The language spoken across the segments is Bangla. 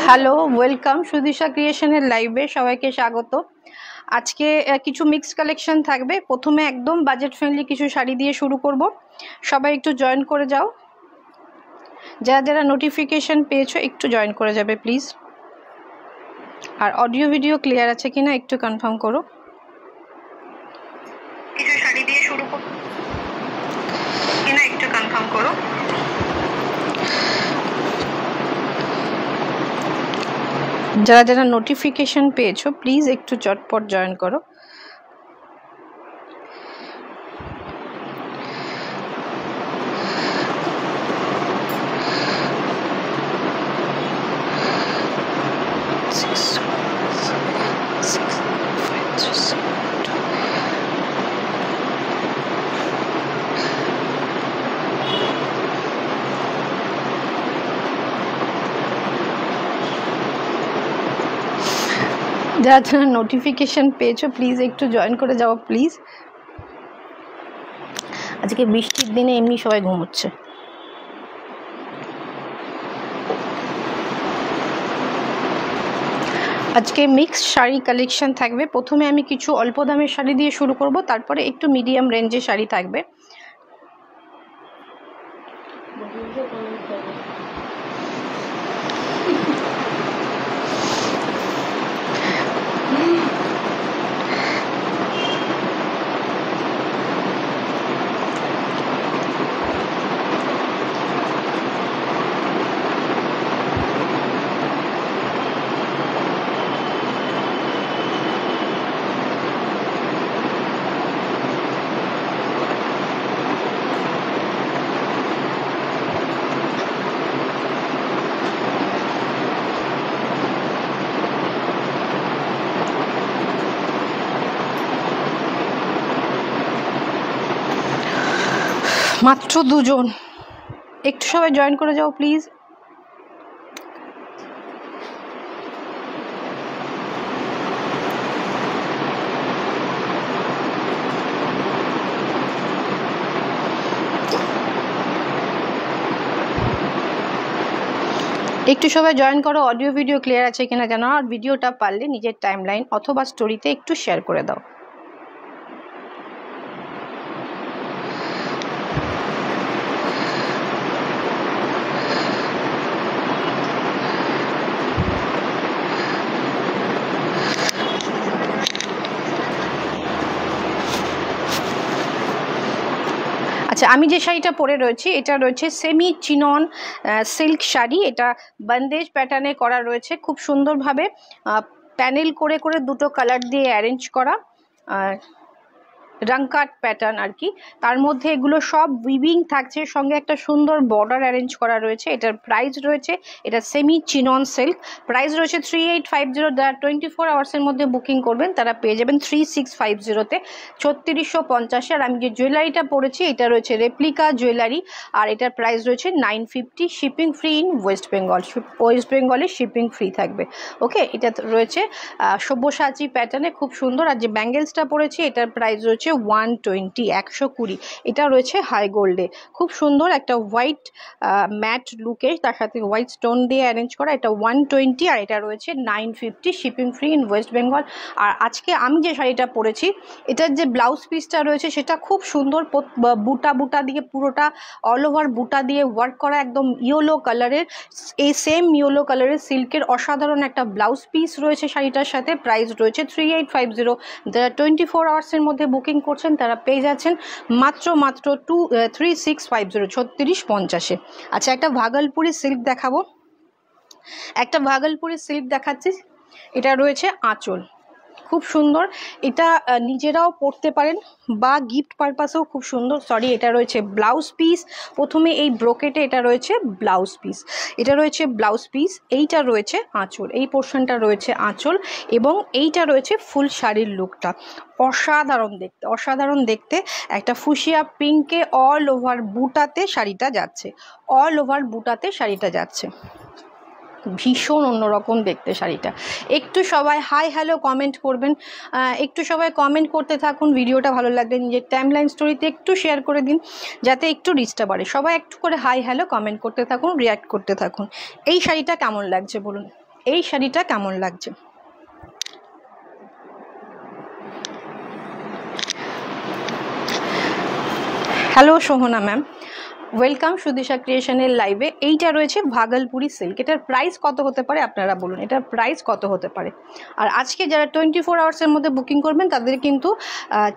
হ্যালো, ওয়েলকাম সুদিশা ক্রিয়েশনের লাইভে সবাইকে স্বাগত। আজকে কিছু মিক্সড কালেকশন থাকবে। প্রথমে একদম বাজেট ফ্রেন্ডলি কিছু শাড়ি দিয়ে শুরু করব। সবাই একটু জয়েন করে যাও, যারা যারা নোটিফিকেশন পেয়েছো একটু জয়েন করে যাবে প্লিজ। আর অডিও ভিডিও ক্লিয়ার আছে কিনা একটু কনফার্ম করো। কিছু শাড়ি দিয়ে শুরু করব কিনা একটু কনফার্ম করো। যারা যারা নোটিফিকেশন পেয়েছো প্লিজ একটু চটপট জয়েন করো। যারা যারা নোটিফিকেশন পেয়েছো প্লিজ একটু জয়েন করে যাও প্লিজ। আজকে বৃষ্টির দিনে এমনি সবাই ঘুমোচ্ছে। আজকে মিক্সড শাড়ি কালেকশন থাকবে। প্রথমে আমি কিছু অল্প দামের শাড়ি দিয়ে শুরু করব, তারপরে একটু মিডিয়াম রেঞ্জের শাড়ি থাকবে। মাত্র দুজন, একটু সবাই জয়েন করে যাও প্লিজ। একটু সবাই জয়েন করো। অডিও ভিডিও ক্লিয়ার আছে কিনা জানো, আর ভিডিওটা পারলে নিজের টাইমলাইন অথবা স্টোরিতে একটু শেয়ার করে দাও। আচ্ছা, আমি যে শাড়িটা পরে রয়েছি এটা রয়েছে সেমি চিনন সিল্ক শাড়ি। এটা বন্দেজ প্যাটার্নে করা রয়েছে, খুব সুন্দরভাবে প্যানেল করে করে দুটো কালার দিয়ে অ্যারেঞ্জ করা, রংকাট প্যাটার্ন আর কি। তার মধ্যে এগুলো সব উইভিং থাকছে, সঙ্গে একটা সুন্দর বর্ডার অ্যারেঞ্জ করা রয়েছে। এটার প্রাইস রয়েছে, এটা সেমি চিনন সিল্ক, প্রাইস রয়েছে 3850। যারা 24 আওয়ার্সের মধ্যে বুকিং করবেন তারা পেয়ে যাবেন 3650-তে, 3650। আর আমি যে জুয়েলারিটা পরেছি এটা রয়েছে রেপ্লিকা জুয়েলারি, আর এটার প্রাইস রয়েছে 950, shipping free in West Bengal. West বেঙ্গলে শিপিং ফ্রি থাকবে। ওকে, এটা রয়েছে সব্যসাচী প্যাটার্নে, খুব সুন্দর। আর যে ব্যাঙ্গেলসটা পরেছি এটার প্রাইস রয়েছে 120, 120। এটা রয়েছে হাই গোল্ডে, খুব সুন্দর একটা হোয়াইট ম্যাট লুকে, তার সাথে হোয়াইট স্টোন দিয়ে অ্যারেঞ্জ করা। এটা 120 আর এটা রয়েছে 950, shipping free in West Bengal. আর আজকে আমি যে শাড়িটা পরেছি এটার যে ব্লাউজ পিসটা রয়েছে সেটা খুব সুন্দর, বুটা বুটা দিয়ে পুরোটা অল ওভার বুটা দিয়ে ওয়ার্ক করা, একদম ইয়েলো কালারের, এই সেম ইয়েলো কালারের সিল্কের অসাধারণ একটা ব্লাউজ পিস রয়েছে শাড়িটার সাথে। প্রাইস রয়েছে 3850। যারা 24 আওয়ার্সের মধ্যে বুকিং করছেন তারা পেয়ে যাচ্ছেন মাত্র 3650, 3650-এ। আচ্ছা, একটা ভাগলপুরি সিল্ক দেখাবো, একটা ভাগলপুরি সিল্ক দেখাচ্ছি। এটা রয়েছে আঁচল, খুব সুন্দর। এটা নিজেরাও পরতে পারেন বা গিফট পারপাসেও খুব সুন্দর। সরি, এটা রয়েছে ব্লাউজ পিস। প্রথমে এই ব্রোকেটে এটা রয়েছে ব্লাউজ পিস, এটা রয়েছে ব্লাউজ পিস, এইটা রয়েছে আঁচল, এই পোর্শনটা রয়েছে আঁচল, এবং এইটা রয়েছে ফুল শাড়ির লুকটা। অসাধারণ দেখতে, অসাধারণ দেখতে। একটা ফুশিয়া পিঙ্কে অল ওভার বুটাতে শাড়িটা যাচ্ছে, অল ওভার বুটাতে শাড়িটা যাচ্ছে। ভীষণ অন্যরকম দেখতে শাড়িটা। একটু সবাই হাই হ্যালো কমেন্ট করবেন, একটু সবাই কমেন্ট করতে থাকুন। ভিডিওটা ভালো লাগলে নিজের টাইমলাইন স্টোরিতে একটু শেয়ার করে দিন, যাতে একটু রিচটা বাড়ে। সবাই একটু করে হাই হ্যালো কমেন্ট করতে থাকুন, রিয়াক্ট করতে থাকুন। এই শাড়িটা কেমন লাগছে বলুন, এই শাড়িটা কেমন লাগছে? হ্যালো সোহনা ম্যাম, ওয়েলকাম সুদিশা ক্রিয়েশনের লাইভে। এইটা রয়েছে ভাগলপুরি সিল্ক। এটার প্রাইস কত হতে পারে আপনারা বলুন, এটার প্রাইস কত হতে পারে? আর আজকে যারা 24 আওয়ার্সের মধ্যে বুকিং করবেন তাদের কিন্তু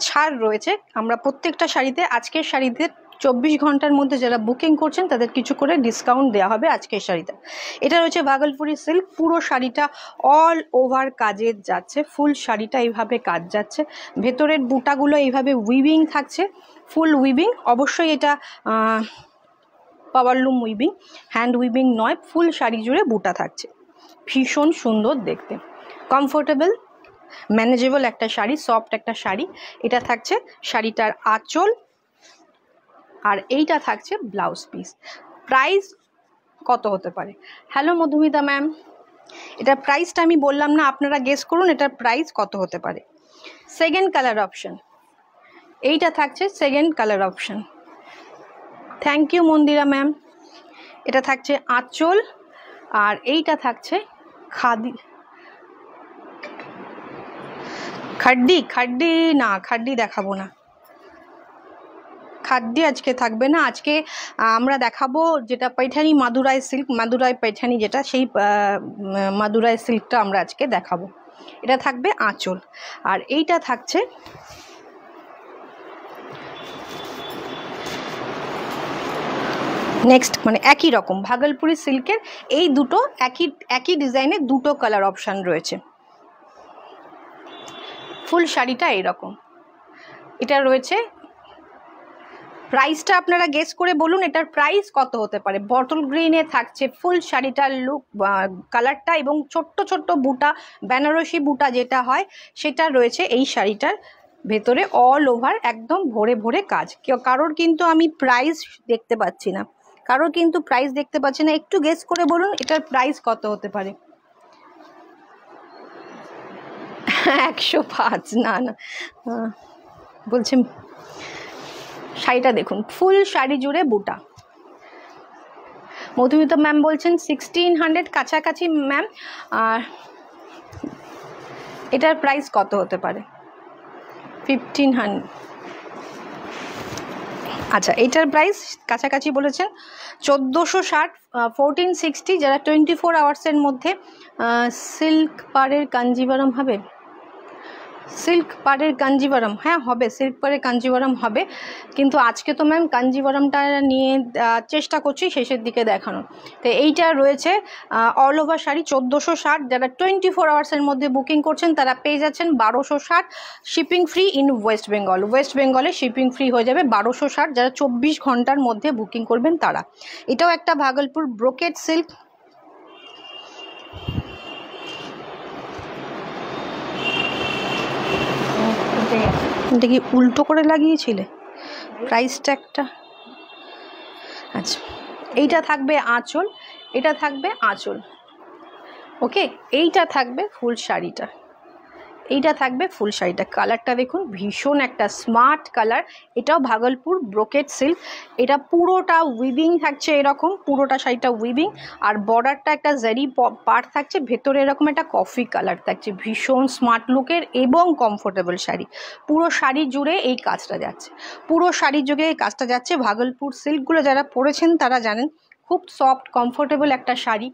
ছাড় রয়েছে। আমরা প্রত্যেকটা শাড়িতে, আজকের শাড়িতে 24 ঘন্টার মধ্যে যারা বুকিং করছেন তাদের কিছু করে ডিসকাউন্ট দেওয়া হবে আজকের শাড়িতে। এটা রয়েছে ভাগলপুরি সিল্ক। পুরো শাড়িটা অল ওভার কাজের যাচ্ছে, ফুল শাড়িটা এইভাবে কাজ যাচ্ছে, ভেতরের বুটাগুলো এইভাবে উইভিং থাকছে, ফুল উইভিং। অবশ্যই এটা পাওয়ারলুম উইভিং, হ্যান্ড উইভিং নয়, ফুল শাড়ি জুড়ে বুটা থাকছে। ভীষণ সুন্দর দেখতে, কমফোর্টেবল ম্যানেজেবল একটা শাড়ি, সফট একটা শাড়ি। এটা থাকছে শাড়িটার আঁচল, আর এইটা থাকছে ব্লাউজ পিস। প্রাইস কত হতে পারে? হ্যালো মধুমিতা ম্যাম, এটার প্রাইসটা আমি বললাম না, আপনারা গেস করুন এটার প্রাইস কত হতে পারে। সেকেন্ড কালার অপশন, এইটা থাকছে second colour option. Thank you Mandira ma'am. এটা থাকছে আঁচল, আর এইটা থাকছে খাদি খাড্ডি না, খাড্ডি দেখাবো না, খাদ্যি আজকে থাকবে না। আজকে আমরা দেখাবো যেটা पैठानी মাদুরাই সিল্ক, মাদুরাই पैठानी যেটা, সেই মাদুরাই সিল্কটা আমরা আজকে দেখাবো। এটা থাকবে আঁচল, আর এইটা থাকছে নেক্সট, মানে একই রকম ভাগলপুরি সিল্কের এই দুটো একই ডিজাইনের দুটো কালার অপশান রয়েছে। ফুল শাড়িটা এইরকম। এটা রয়েছে, প্রাইসটা আপনারা গেস করে বলুন এটার প্রাইস কত হতে পারে। বটল গ্রিনে থাকছে ফুল শাড়িটার লুক, কালারটা, এবং ছোট্ট ছোট্ট বুটা, বেনারসি বুটা যেটা হয় সেটা রয়েছে এই শাড়িটার ভেতরে। অল ওভার একদম ভরে ভরে কাজ। কারোর কিন্তু আমি প্রাইস দেখতে পাচ্ছি না, কারোর কিন্তু প্রাইস দেখতে পাচ্ছি না। একটু গেস করে বলুন এটার প্রাইস কত হতে পারে। 105? না না, বলছে শাড়িটা দেখুন, ফুল শাড়ি জুড়ে বুটা। মধুমিতা ম্যাম বলছেন 1600 কাছাকাছি ম্যাম। আর এটার প্রাইস কত হতে পারে? 1500। আচ্ছা, এটার প্রাইস কাছাকাছি বলেছেন 1460, 1460। যারা 24 আওয়ার্সের মধ্যে সিল্ক পাড়ের কাঞ্জিভারম হবে, সিল্ক পাড়ের কাঞ্জিভারম, হ্যাঁ হবে, সিল্ক পাড়ের কাঞ্জিভারম হবে, কিন্তু আজকে তো ম্যাম কাঞ্জিভারমটা নিয়ে চেষ্টা করছি শেষের দিকে দেখানো। তো এইটা রয়েছে অল ওভার শাড়ি 1460। যারা 24 আওয়ার্সের মধ্যে বুকিং করছেন তারা পেয়ে যাচ্ছেন 1260, shipping free in West Bengal. West বেঙ্গলে শিপিং ফ্রি হয়ে যাবে 1260 যারা 24 ঘন্টার মধ্যে বুকিং করবেন তারা। এটাও একটা ভাগলপুর ব্রোকেট সিল্ক। এটা কি উল্টো করে লাগিয়েছিলে প্রাইসটা একটা? আচ্ছা, এইটা থাকবে আঁচল, এটা থাকবে আঁচল, ওকে। এইটা থাকবে ফুল শাড়িটা, এইটা থাকবে ফুল শাড়িটা। কালারটা দেখুন, ভীষণ একটা স্মার্ট কালার। এটাও ভাগলপুর ব্রোকেট সিল্ক। এটা পুরোটা উইভিং থাকছে এরকম, পুরোটা শাড়িটা উইভিং, আর বর্ডারটা একটা জারি পার্ট থাকছে, ভেতরে এরকম একটা কফি কালার থাকছে। ভীষণ স্মার্ট লুকের এবং কমফোর্টেবল শাড়ি। পুরো শাড়ি জুড়ে এই কাজটা যাচ্ছে, পুরো শাড়ি জুড়ে এই কাজটা যাচ্ছে। ভাগলপুর সিল্কগুলো যারা পরেছেন তারা জানেন খুব সফট কমফোর্টেবল একটা শাড়ি।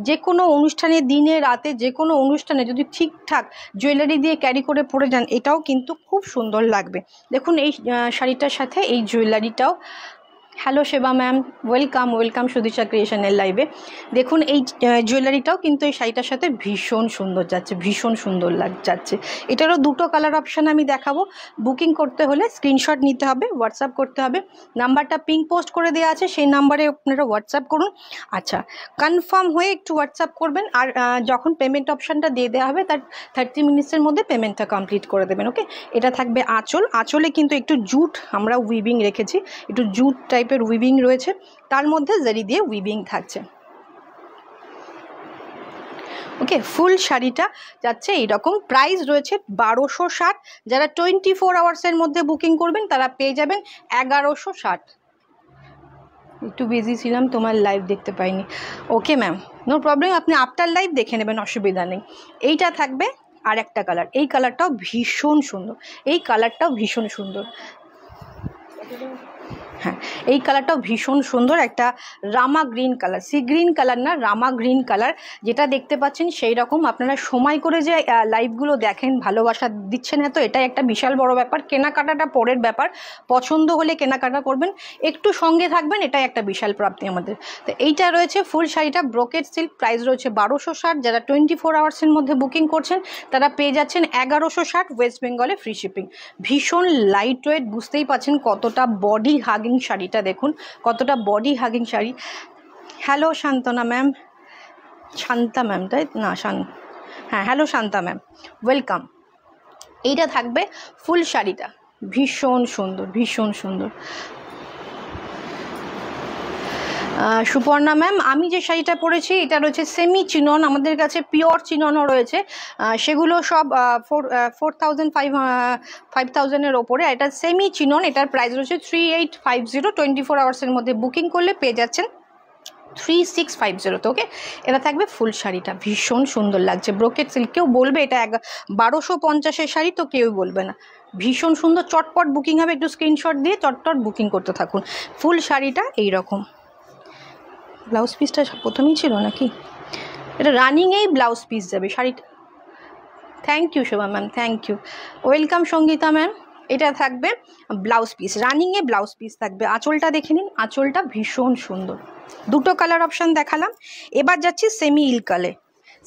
যে কোনো অনুষ্ঠানে, দিনে রাতে, যে কোনো অনুষ্ঠানে যদি ঠিকঠাক জুয়েলারি দিয়ে ক্যারি করে পরে যান এটাও কিন্তু খুব সুন্দর লাগবে। দেখুন এই শাড়িটার সাথে এই জুয়েলারিটাও। হ্যালো সেবা ম্যাম, ওয়েলকাম ওয়েলকাম সুদিশা ক্রিয়েশনের লাইভে। দেখুন এই জুয়েলারিটাও কিন্তু এই শাড়িটার সাথে ভীষণ সুন্দর যাচ্ছে, ভীষণ সুন্দর যাচ্ছে। এটারও দুটো কালার অপশান আমি দেখাবো। বুকিং করতে হলে স্ক্রিনশট নিতে হবে, হোয়াটসঅ্যাপ করতে হবে। নাম্বারটা পিং পোস্ট করে দেওয়া আছে, সেই নাম্বারে আপনারা হোয়াটসঅ্যাপ করুন। আচ্ছা, কনফার্ম হয়ে একটু হোয়াটসঅ্যাপ করবেন, আর যখন পেমেন্ট অপশানটা দিয়ে দেওয়া হবে তার 30 মিনিটসের মধ্যে পেমেন্টটা কমপ্লিট করে দেবেন, ওকে। এটা থাকবে আঁচল, আঁচলে কিন্তু একটু জুট আমরা উইভিং রেখেছি, একটু জুট টাইপের উইভিং রয়েছে, তার মধ্যে জারি দিয়ে উইভিং থাকছে। ওকে, ফুল শাড়িটা যাচ্ছে এইরকম, প্রাইস রয়েছে 1260। যারা 24 আওয়ার্সের মধ্যে বুকিং করবেন তারা পেয়ে যাবেন 1160। একটু বিজি ছিলাম, তোমার লাইভ দেখতে পাইনি। ওকে ম্যাম, নো প্রবলেম, আপনি আফটার লাইভ দেখে নেবেন, অসুবিধা নেই। এইটা থাকবে আর একটা কালার, এই কালারটাও ভীষণ সুন্দর, এই কালারটাও ভীষণ সুন্দর। হ্যাঁ, এই কালারটাও ভীষণ সুন্দর, একটা Rama green colour, sea green colour না, রামা গ্রিন কালার, যেটা দেখতে পাচ্ছেন সেই রকম। আপনারা সময় করে যে লাইভগুলো দেখেন, ভালোবাসা দিচ্ছেন, এত এটাই একটা বিশাল বড় ব্যাপার। কেনাকাটাটা পরের ব্যাপার, পছন্দ হলে কেনাকাটা করবেন, একটু সঙ্গে থাকবেন, এটাই একটা বিশাল প্রাপ্তি আমাদের। তো এইটা রয়েছে ফুল শাড়িটা, ব্রোকেট সিল্ক, প্রাইস রয়েছে 1260। যারা 24 আওয়ার্সের মধ্যে বুকিং করছেন তারা পেয়ে যাচ্ছেন 1160, ওয়েস্ট বেঙ্গলে ফ্রি শিপিং। ভীষণ লাইট ওয়েট, বুঝতেই পাচ্ছেন কতটা বডি হাগিং শাড়িটা, দেখুন কতটা বডি হাগিং শাড়ি। হ্যালো শান্তনা ম্যাম, শান্তা ম্যাম তাই না, হ্যাঁ হ্যালো শান্তা ম্যাম, ওয়েলকাম। এইটা থাকবে ফুল শাড়িটা, ভীষণ সুন্দর, ভীষণ সুন্দর। সুপর্ণা ম্যাম, আমি যে শাড়িটা পরেছি এটা রয়েছে সেমি চিনন, আমাদের কাছে পিওর চিননও রয়েছে, সেগুলো সব 5000 ওপরে। এটা সেমি চিনন, এটার প্রাইস রয়েছে 3850। 24 আওয়ার্সের মধ্যে বুকিং করলে পেয়ে যাচ্ছেন 3650। তো ওকে, এটা থাকবে ফুল শাড়িটা, ভীষণ সুন্দর লাগছে, ব্রোকেট সিল্ক। কেউ বলবে এটা 1250-এর শাড়ি, তো কেউ বলবে না, ভীষণ সুন্দর। চটপট বুকিং হবে, একটু স্ক্রিনশট দিয়ে চটপট বুকিং করতে থাকুন। ফুল শাড়িটা এইরকম, ব্লাউজ পিসটা প্রথমেই ছিল নাকি, এটা রানিংয়েই ব্লাউজ পিস যাবে শাড়িটা। Thank you Shobha ma'am, thank you, welcome Sangeeta ma'am. এটা থাকবে ব্লাউজ পিস, রানিংয়ে ব্লাউজ পিস থাকবে। আঁচলটা দেখে নিন, আঁচলটা ভীষণ সুন্দর। দুটো কালার অপশান দেখালাম, এবার যাচ্ছি সেমি ইলকালে।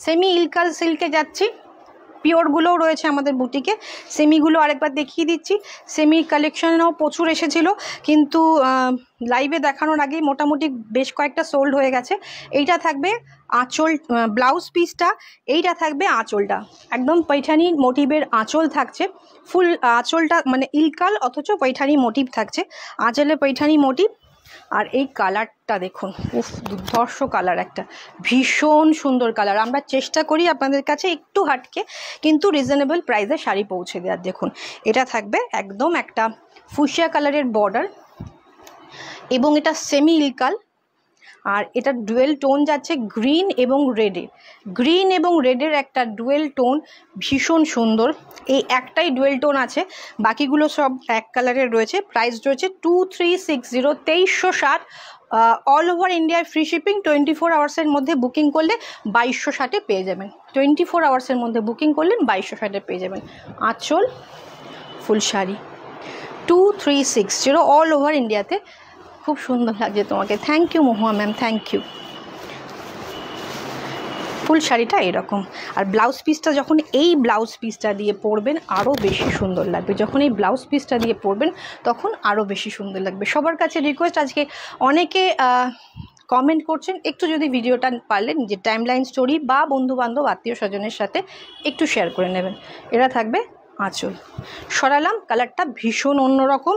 সেমি ইলকাল সিল্কে যাচ্ছি, পিওরগুলোও রয়েছে আমাদের বুটিকে, সেমিগুলো আরেকবার দেখিয়ে দিচ্ছি। সেমি কালেকশনও প্রচুর এসেছিলো, কিন্তু লাইভে দেখানোর আগেই মোটামুটি বেশ কয়েকটা সোল্ড হয়ে গেছে। এইটা থাকবে আঁচল, ব্লাউজ পিসটা, এইটা থাকবে আঁচলটা, একদম পৈঠানি মোটিভের আঁচল থাকছে। ফুল আঁচলটা মানে ইলকাল অথচ পৈঠানি মোটিভ থাকছে, আঁচলে পৈঠানি মোটিভ। আর এই কালারটা দেখুন, উফ দুর্ধর্ষ কালার, একটা ভীষণ সুন্দর কালার। আমরা চেষ্টা করি আপনাদের কাছে একটু হাটকে কিন্তু রিজনেবল প্রাইসে শাড়ি পৌঁছে দেওয়ার। দেখুন এটা থাকবে একদম একটা ফুসিয়া কালারের বর্ডার, এবং এটা সেমি ইলকাল, আর এটা ডুয়েল টোন যাচ্ছে গ্রিন এবং রেডে, গ্রিন এবং রেডের একটা ডুয়েল টোন, ভীষণ সুন্দর। এই একটাই ডুয়েল টোন আছে, বাকিগুলো সব এক কালারের রয়েছে। প্রাইস রয়েছে 2360, 2360। অল ওভার ইন্ডিয়ার ফ্রি শিপিং। 24 আওয়ার্সের মধ্যে বুকিং করলে 2260 পেয়ে যাবেন। 24 আওয়ার্সের মধ্যে বুকিং করলেন 2260 পেয়ে যাবেন। আঁচল ফুল শাড়ি 2360 অল ওভার ইন্ডিয়াতে। খুব সুন্দর লাগছে তোমাকে, thank you Mahua ma'am, thank you. ফুল শাড়িটা এরকম, আর ব্লাউজ পিসটা যখন এই ব্লাউজ পিসটা দিয়ে পরবেন আরও বেশি সুন্দর লাগবে। যখন এই ব্লাউজ পিসটা দিয়ে পরবেন তখন আরও বেশি সুন্দর লাগবে। সবার কাছে রিকোয়েস্ট, আজকে অনেকে কমেন্ট করছেন, একটু যদি ভিডিওটা পারলে নিজের টাইমলাইন স্টোরি বা বন্ধুবান্ধব আত্মীয় স্বজনের সাথে একটু শেয়ার করে নেবেন। এরা থাকবে আঁচল। সরালাম, কালারটা ভীষণ অন্যরকম।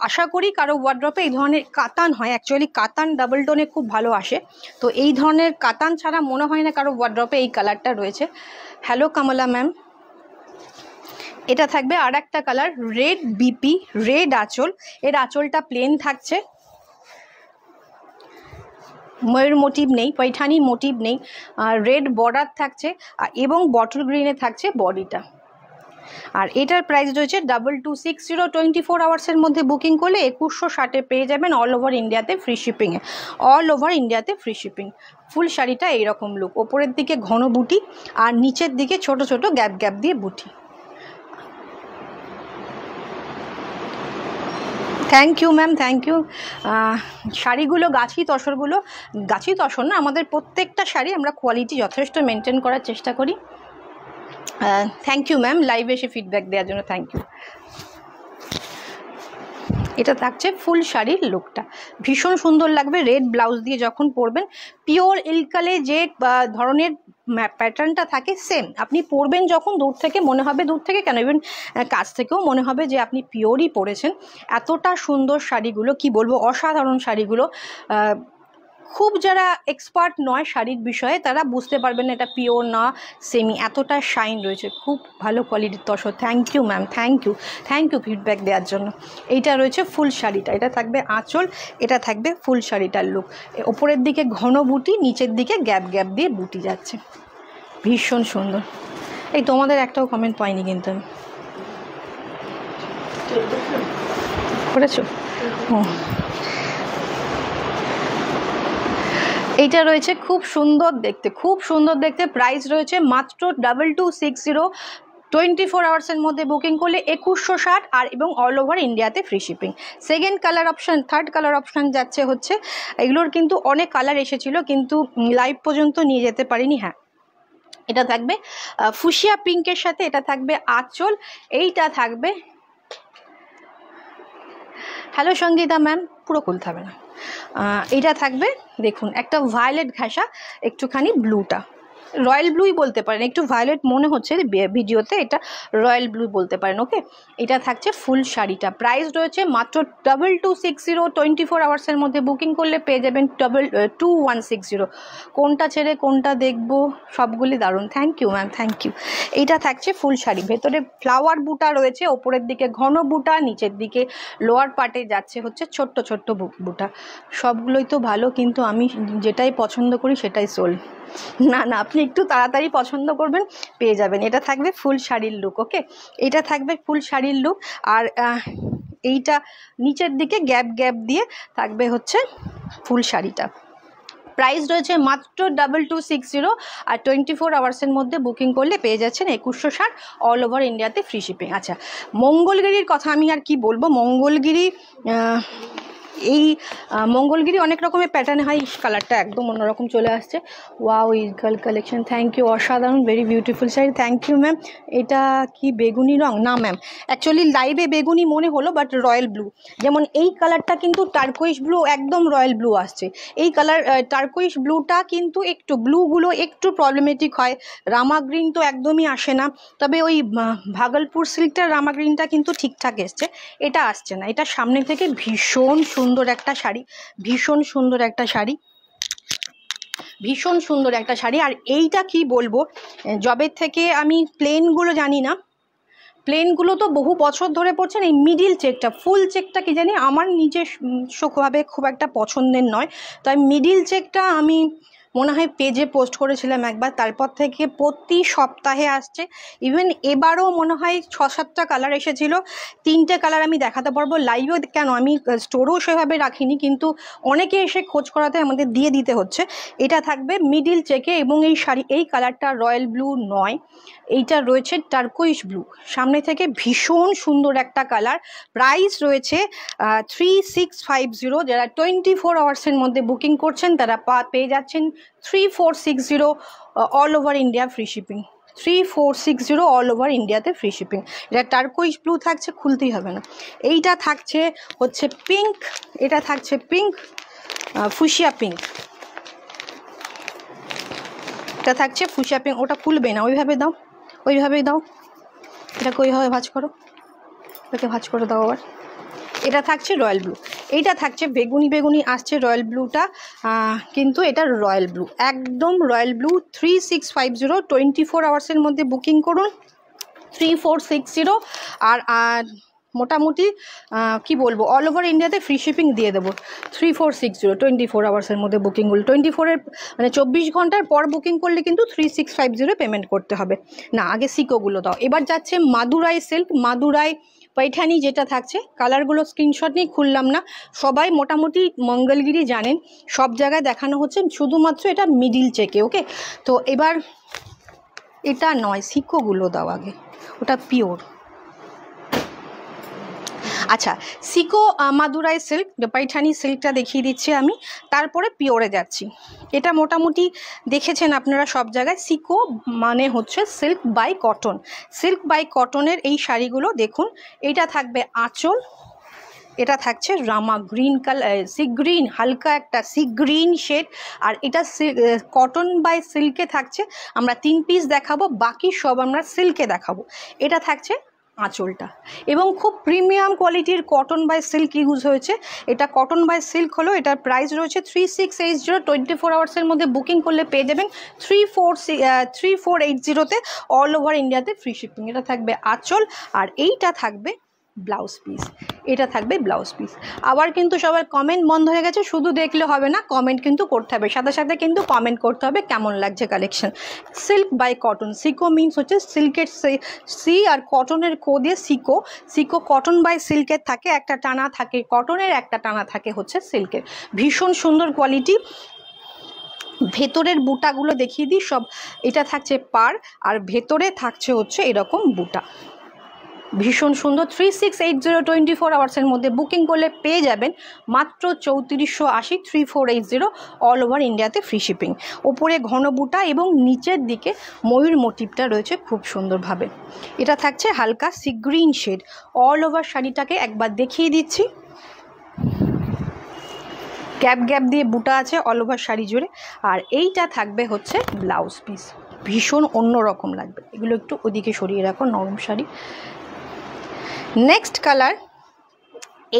আশা করি কারো ওয়ার্ড্রপে এই ধরনের কাতান হয়, অ্যাকচুয়ালি কাতান ডাবল টোনে খুব ভালো আসে, তো এই ধরনের কাতান ছাড়া মনে হয় না কারো ওয়ার্ড্রপে এই কালারটা রয়েছে। হ্যালো কমলা ম্যাম, এটা থাকবে আর একটা কালার, রেড বিপি, রেড আঁচল। এর আঁচলটা প্লেন থাকছে, ময়ূর মোটিভ নেই, পৈঠানি মোটিভ নেই, রেড বর্ডার থাকছে, এবং বটল গ্রিনে থাকছে বডিটা। আর এটার প্রাইস রয়েছে 2260। 24 আওয়ার্সের মধ্যে বুকিং করলে 2160 পেয়ে যাবেন অল ওভার ইন্ডিয়াতে ফ্রি শিপিংয়ে, অল ওভার ইন্ডিয়াতে ফ্রি শিপিং। ফুল শাড়িটা এইরকম লুক, ওপরের দিকে ঘন বুটি আর নিচের দিকে ছোট ছোট গ্যাপ গ্যাপ দিয়ে বুটি। Thank you ma'am, thank you. শাড়িগুলো গাছি তসরগুলো, গাছি তসর না, আমাদের প্রত্যেকটা শাড়ি আমরা কোয়ালিটি যথেষ্ট মেনটেন করার চেষ্টা করি। থ্যাংক ইউ ম্যাম, লাইভে এসে ফিডব্যাক দেওয়ার জন্য থ্যাংক ইউ। এটা থাকছে ফুল শাড়ির লুকটা, ভীষণ সুন্দর লাগবে রেড ব্লাউজ দিয়ে যখন পরবেন। পিওর ইলকালে যে ধরনের প্যাটার্নটা থাকে সেম, আপনি পরবেন যখন দূর থেকে মনে হবে, দূর থেকে কেন ইভেন কাছ থেকেও মনে হবে যে আপনি পিওরই পরেছেন। এতটা সুন্দর শাড়িগুলো, কি বলবো, অসাধারণ শাড়িগুলো। খুব যারা এক্সপার্ট নয় শাড়ির বিষয়ে তারা বুঝতে পারবেন না এটা পিওর না সেমি, এতটা শাইন রয়েছে, খুব ভালো কোয়ালিটির তসর। Thank you ma'am, thank you feedback দেওয়ার জন্য। এইটা রয়েছে ফুল শাড়িটা, এটা থাকবে আঁচল, এটা থাকবে ফুল শাড়িটার লুক। ওপরের দিকে ঘন বুটি, নিচের দিকে গ্যাপ গ্যাপ দিয়ে বুটি যাচ্ছে, ভীষণ সুন্দর। এই তোমাদের একটাও কমেন্ট পাইনি কিন্তু আমি, করেছো? ও, এইটা রয়েছে খুব সুন্দর দেখতে, খুব সুন্দর দেখতে। প্রাইস রয়েছে মাত্র 2260। 24 আওয়ার্সের মধ্যে বুকিং করলে 2160 আর এবং অল ওভার ইন্ডিয়াতে free shipping. Second colour option, third colour option যাচ্ছে হচ্ছে, এগুলোর কিন্তু অনেক কালার এসেছিলো কিন্তু লাইভ পর্যন্ত নিয়ে যেতে পারিনি। হ্যাঁ, এটা থাকবে ফুশিয়া পিঙ্কের সাথে, এটা থাকবে আঁচল, এইটা থাকবে, হ্যালো সঙ্গীতা ম্যাম, পুরো খুলতে হবে না, এইটা থাকবে দেখুন একটা ভায়োলেট ঘাসা, একটুখানি ব্লুটা রয়্যাল ব্লুই বলতে পারেন, একটু ভায়োলেট মনে হচ্ছে ভিডিওতে, এটা রয়্যাল ব্লু বলতে পারেন। ওকে, এটা থাকছে ফুল শাড়িটা। প্রাইস রয়েছে মাত্র 2260। 24 আওয়ার্সের মধ্যে বুকিং করলে পেয়ে যাবেন 2160। কোনটা ছেড়ে কোনটা দেখবো, সবগুলি দারুণ। Thank you ma'am, thank you. এইটা থাকছে ফুল শাড়ি, ভেতরে ফ্লাওয়ার বুটা রয়েছে, ওপরের দিকে ঘন বুটা, নিচের দিকে লোয়ার পার্টে যাচ্ছে হচ্ছে ছোট্ট ছোট্ট বুটা। সবগুলোই তো ভালো, কিন্তু আমি যেটাই পছন্দ করি সেটাই সোল্ড। না না, আপনি একটু তাড়াতাড়ি পছন্দ করবেন, পেয়ে যাবেন। এটা থাকবে ফুল শাড়ির লুক। ওকে, এটা থাকবে ফুল শাড়ির লুক। আর এইটা নিচের দিকে গ্যাপ গ্যাপ দিয়ে থাকবে হচ্ছে ফুল শাড়িটা। প্রাইস রয়েছে মাত্র 2260 আর 24 আওয়ার্সের মধ্যে বুকিং করলে পেয়ে যাচ্ছেন 2160 অল ওভার ইন্ডিয়াতে ফ্রি শিপিং। আচ্ছা, মঙ্গলগিরির কথা আমি আর কি বলবো। মঙ্গলগিরি, এই মঙ্গলগিরি অনেক রকমের প্যাটার্ন হয়, কালারটা একদম অন্যরকম চলে আসছে। ওয়াও, ইজগাল কালেকশন, থ্যাংক ইউ, অসাধারণ, ভেরি বিউটিফুল শাড়ি, থ্যাংক ইউ ম্যাম। এটা কি বেগুনি রং? না ম্যাম, অ্যাকচুয়ালি লাইভে বেগুনি মনে হলো, বাট রয়্যাল ব্লু। যেমন এই কালারটা কিন্তু টার্কোইশ ব্লু, একদম রয়্যাল ব্লু আসছে। এই কালার টার্কোইশ ব্লুটা কিন্তু একটু, ব্লুগুলো একটু প্রবলেমেটিক হয়, রামা গ্রিন তো একদমই আসে না। তবে ওই ভাগলপুর সিল্কটার রামা গ্রিনটা কিন্তু ঠিকঠাক এসছে, এটা আসছে না। এটা সামনে থেকে ভীষণ সুন্দর একটা শাড়ি, ভীষণ সুন্দর একটা শাড়ি, ভীষণ সুন্দর একটা শাড়ি। আর এইটা কি বলবো, জবের থেকে আমি প্লেনগুলো জানি না, প্লেনগুলো তো বহু বছর ধরে পড়ছেন। এই মিডিল চেকটা, ফুল চেকটা কি জানি আমার নিজস্বভাবে খুব একটা পছন্দের নয়, তাই মিডিল চেকটা আমি মনে হয় পেজে পোস্ট করেছিলাম একবার, তারপর থেকে প্রতি সপ্তাহে আসছে। ইভেন এবারও মনে হয় 6-7টা কালার এসেছিল, 3টে কালার আমি দেখাতে পারবো লাইভেও, কেন আমি স্টোরেও সেভাবে রাখিনি, কিন্তু অনেকে এসে খোঁজ করাতে আমাদের দিয়ে দিতে হচ্ছে। এটা থাকবে মিডিল চেকে, এবং এই শাড়ি, এই কালারটা রয়্যাল ব্লু নয়, এইটা রয়েছে টার্কোইশ ব্লু, সামনে থেকে ভীষণ সুন্দর একটা কালার। প্রাইস রয়েছে 3650। যারা 24 আওয়ার্সের মধ্যে বুকিং করছেন তারা পেয়ে যাচ্ছেন 3460 all over India free shipping. 3460 all over ইন্ডিয়াতে ফ্রি শিপিং। এটা টার্কোইশ ব্লু থাকছে, খুলতেই হবে না। এইটা থাকছে হচ্ছে পিঙ্ক, এটা থাকছে পিঙ্ক, ফুশিয়া পিঙ্ক, এটা থাকছে ফুশিয়া পিঙ্ক। ওটা খুলবে না, ওইভাবে দাও, ওইভাবেই দাও, এটাকে ওইভাবে ভাঁজ করো, ওটাকে ভাঁজ করে দাও আবার। এটা থাকছে রয়্যাল ব্লু, এইটা থাকছে বেগুনি বেগুনি আসছে রয়্যাল ব্লুটা, কিন্তু এটা রয়্যাল ব্লু, একদম রয়্যাল ব্লু। 3650, 24 আওয়ার্সের মধ্যে বুকিং করুন, 3460। আর মোটামুটি কি বলবো, অল ওভার ইন্ডিয়াতে ফ্রি শিপিং দিয়ে দেবো। 3460 24 আওয়ার্সের মধ্যে বুকিংগুলো, 24-এর মানে 24 ঘন্টার পর বুকিং করলে কিন্তু 3650 পেমেন্ট করতে হবে না, আগে সিকোগুলো দাও। এবার যাচ্ছে মাদুরাই সিল্ক, মাদুরাই पैठानी যেটা থাকছে কালারগুলো স্ক্রিনশট নিয়ে খুললাম না, সবাই মোটামুটি মঙ্গলগিরি জানেন, সব জায়গায় দেখানো হচ্ছে, শুধুমাত্র এটা মিডিল চেকে। ওকে, তো এবার এটা নয়, সিকোগুলো দাও আগে, ওটা পিওর। আচ্ছা, সিকো মাদুরাই সিল্ক, पैठानी সিল্কটা দেখিয়ে দিচ্ছি আমি, তারপরে পিওরে যাচ্ছি। এটা মোটামুটি দেখেছেন আপনারা সব জায়গায়। সিকো মানে হচ্ছে silk by cotton, silk by কটনের এই শাড়িগুলো দেখুন। এইটা থাকবে আঁচল, এটা থাকছে Rama green colour, sea green, হালকা একটা সি গ্রিন শেড, আর এটা কটন বাই সিল্কে থাকছে। আমরা 3 পিস দেখাবো, বাকি সব আমরা সিল্কে দেখাবো। এটা থাকছে আঁচলটা, এবং খুব প্রিমিয়াম কোয়ালিটির কটন বাই সিল্ক ইউজ হয়েছে। এটা কটন বাই সিল্ক হলো, এটার প্রাইস রয়েছে 3680। 24 আওয়ার্সের মধ্যে বুকিং করলে পেয়ে যাবেন 3480-তে অল ওভার ইন্ডিয়াতে ফ্রি শিপিং। এটা থাকবে আঁচল, আর এইটা থাকবে ব্লাউজ পিস, এটা থাকবে ব্লাউজ পিস। আবার কিন্তু সবার কমেন্ট বন্ধ হয়ে গেছে, শুধু দেখলে হবে না, কমেন্ট কিন্তু করতে হবে, সাথে সাথে কিন্তু কমেন্ট করতে হবে কেমন লাগছে collection. Silk by cotton, sico means হচ্ছে সিল্কের সি আর কটনের কো দিয়ে সিকো। সিকো কটন বাই সিল্কের থাকে, একটা টানা থাকে কটনের, একটা টানা থাকে হচ্ছে সিল্কের। ভীষণ সুন্দর কোয়ালিটি। ভেতরের বুটাগুলো দেখিয়ে দিই সব। এটা থাকছে পার, আর ভেতরে থাকছে হচ্ছে এরকম বুটা। ভীষণ সুন্দর। 3680 24 আওয়ার্সের মধ্যে বুকিং করলে পেয়ে যাবেন মাত্র 3480, 3480 অল ওভার ইন্ডিয়াতে ফ্রি শিপিং। ওপরে ঘন বুটা এবং নিচের দিকে ময়ূর মোটিভটা রয়েছে খুব সুন্দরভাবে। এটা থাকছে হালকা sea green shade. All over শাড়িটাকে একবার দেখিয়ে দিচ্ছি, গ্যাপ গ্যাপ দিয়ে বুটা আছে অল ওভার শাড়ি জুড়ে। আর এইটা থাকবে হচ্ছে ব্লাউজ পিস, ভীষণ অন্যরকম লাগবে। এগুলো একটু ওদিকে সরিয়ে রাখো, নরম শাড়ি। নেক্সট কালার,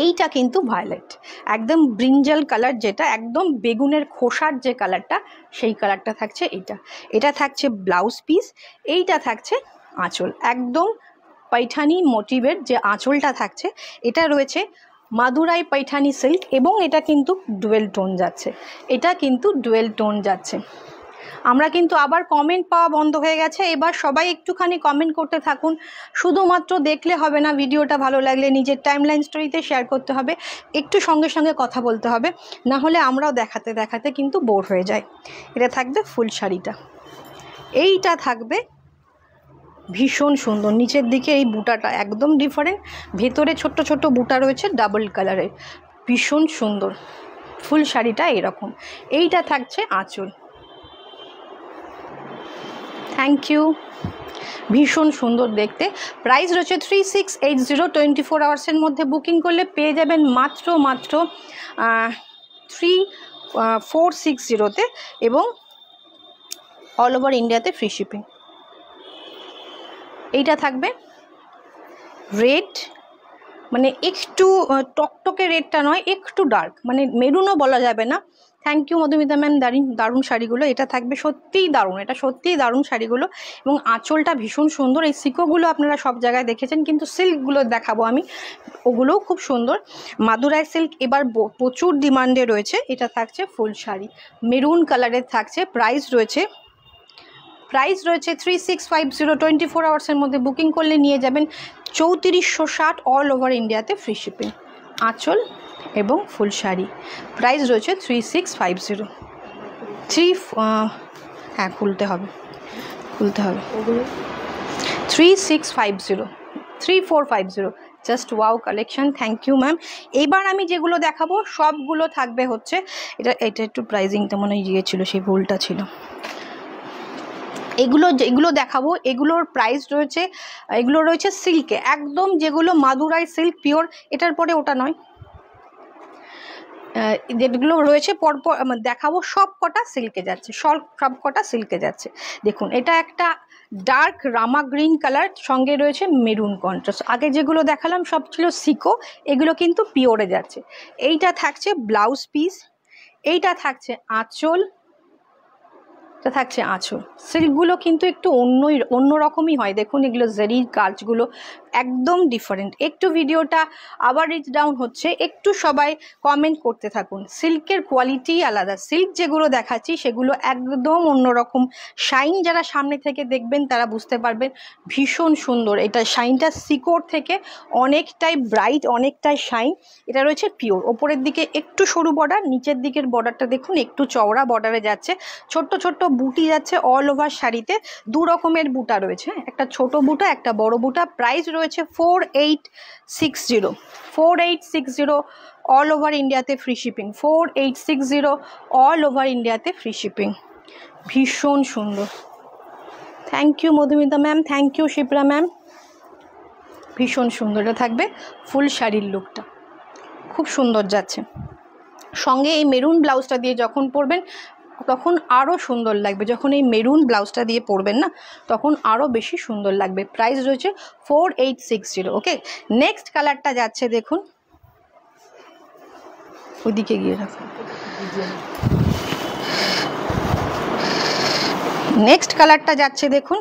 এইটা কিন্তু ভায়োলেট, একদম ব্রিঞ্জাল কালার, যেটা একদম বেগুনের খোসার যে কালারটা, সেই কালারটা থাকছে এইটা। এটা থাকছে ব্লাউজ পিস, এইটা থাকছে আঁচল। একদম पैठानी मोटिवेर जे आँचलटा थाकছে এটা রয়েছে মাদুরাই पैठानी सिल्क এবং এটা কিন্তু ডুয়েল টোন যাচ্ছে, এটা কিন্তু ডুয়েল টোন যাচ্ছে। আমরা কিন্তু আবার কমেন্ট পাওয়া বন্ধ হয়ে গেছে, এবার সবাই একটুখানি কমেন্ট করতে থাকুন। শুধুমাত্র দেখলে হবে না, ভিডিওটা ভালো লাগলে নিজের টাইমলাইন স্টোরিতে শেয়ার করতে হবে, একটু সঙ্গে সঙ্গে কথা বলতে হবে, না হলে আমরাও দেখাতে দেখাতে কিন্তু বোর হয়ে যাই। এটা থাকবে ফুল শাড়িটা, এইটা থাকবে ভীষণ সুন্দর। নিচের দিকে এই বুটাটা একদম ডিফারেন্ট, ভেতরে ছোট্ট ছোট্ট বুটা রয়েছে ডাবল কালারের, ভীষণ সুন্দর। ফুল শাড়িটা এরকম, এইটা থাকছে আঁচল। থ্যাংক ইউ, ভীষণ সুন্দর দেখতে। প্রাইস রয়েছে 3680, 24 আওয়ার্সের মধ্যে বুকিং করলে পেয়ে যাবেন মাত্র 3460-তে এবং অল ওভার ইন্ডিয়াতে ফ্রি শিপিং। এইটা থাকবে রেড, মানে একটু টকটকে রেডটা নয়, একটু ডার্ক, মানে মেরুনও বলা যাবে না। থ্যাংক ইউ মধুমিতা ম্যাম, দারুণ শাড়িগুলো। এটা থাকবে সত্যিই দারুণ, এটা সত্যিই দারুণ শাড়িগুলো, এবং আঁচলটা ভীষণ সুন্দর। এই সিকোগুলো আপনারা সব জায়গায় দেখেছেন, কিন্তু সিল্কগুলো দেখাবো আমি, ওগুলোও খুব সুন্দর। মাদুরাই সিল্ক এবার প্রচুর ডিমান্ডে রয়েছে। এটা থাকছে ফুল শাড়ি, মেরুন কালারের থাকছে। প্রাইস রয়েছে 3650, 24 আওয়ার্সের মধ্যে বুকিং করলে নিয়ে যাবেন 3460 অল ওভার ইন্ডিয়াতে ফ্রি শিপিং। আঁচল এবং ফুল শাড়ি, প্রাইস রয়েছে 3650। হ্যাঁ খুলতে হবে 3650, 3450, just wow collection. Thank you ma'am. এইবার আমি যেগুলো দেখাবো সবগুলো থাকবে হচ্ছে এটা একটু প্রাইজিংটা মনে হয় গিয়েছিল, সেই ভুলটা ছিল। এগুলো দেখাবো, এগুলোর প্রাইস রয়েছে, এগুলো রয়েছে সিল্কে একদম, যেগুলো মাদুরাই সিল্ক পিওর, এটার পরে ওটা নয়, যেগুলো রয়েছে পরপর দেখাবো সব কটা সিল্কে যাচ্ছে, সব কটা সিল্কে যাচ্ছে। দেখুন এটা একটা ডার্ক রামা গ্রিন কালার, সঙ্গে রয়েছে মেরুন কন্ট্রাস্ট। আগে যেগুলো দেখালাম সব ছিল সিকো, এগুলো কিন্তু পিওরে যাচ্ছে। এইটা থাকছে ব্লাউজ পিস, এইটা থাকছে আঁচল, থাকছে আঁচল। সিল্কগুলো কিন্তু একটু অন্যরকমই হয়, দেখুন এগুলো জারির কাজগুলো একদম ডিফারেন্ট। একটু ভিডিওটা আবার রিচ ডাউন হচ্ছে, একটু সবাই কমেন্ট করতে থাকুন। সিল্কের কোয়ালিটি আলাদা, সিল্ক যেগুলো দেখাচ্ছি সেগুলো একদম অন্যরকম শাইন, যারা সামনে থেকে দেখবেন তারা বুঝতে পারবেন ভীষণ সুন্দর। এটা শাইনটা সিকোর থেকে অনেকটাই ব্রাইট, অনেকটাই শাইন। এটা রয়েছে পিওর, ওপরের দিকে একটু সরু বর্ডার, নিচের দিকের বর্ডারটা দেখুন একটু চওড়া বর্ডারে যাচ্ছে, ছোট্ট ছোট্ট বুটি যাচ্ছে অল ওভার শাড়িতে। দু রকমের বুটা রয়েছে, একটা ছোট বুটা, একটা বড় বুটা। প্রাইস রয়েছে 4860 অল ওভার ইন্ডিয়াতে ফ্রি শিপিং, 4860 অল ওভার ইন্ডিয়াতে ফ্রি শিপিং। ভীষণ সুন্দর। Thank you Madhumita ma'am, thank you Shipra ma'am, ভীষণ সুন্দর। এটা থাকবে ফুল শাড়ির লুকটা খুব সুন্দর যাচ্ছে, সঙ্গে এই মেরুন ব্লাউজটা দিয়ে যখন পরবেন তখন আরও সুন্দর লাগবে। যখন এই মেরুন ব্লাউজটা দিয়ে পরবেন না, তখন আরও বেশি সুন্দর লাগবে। প্রাইস রয়েছে 4860। ওকে, নেক্সট কালারটা যাচ্ছে দেখুন, ওইদিকে গিয়ে রাখুন। নেক্সট কালারটা যাচ্ছে দেখুন,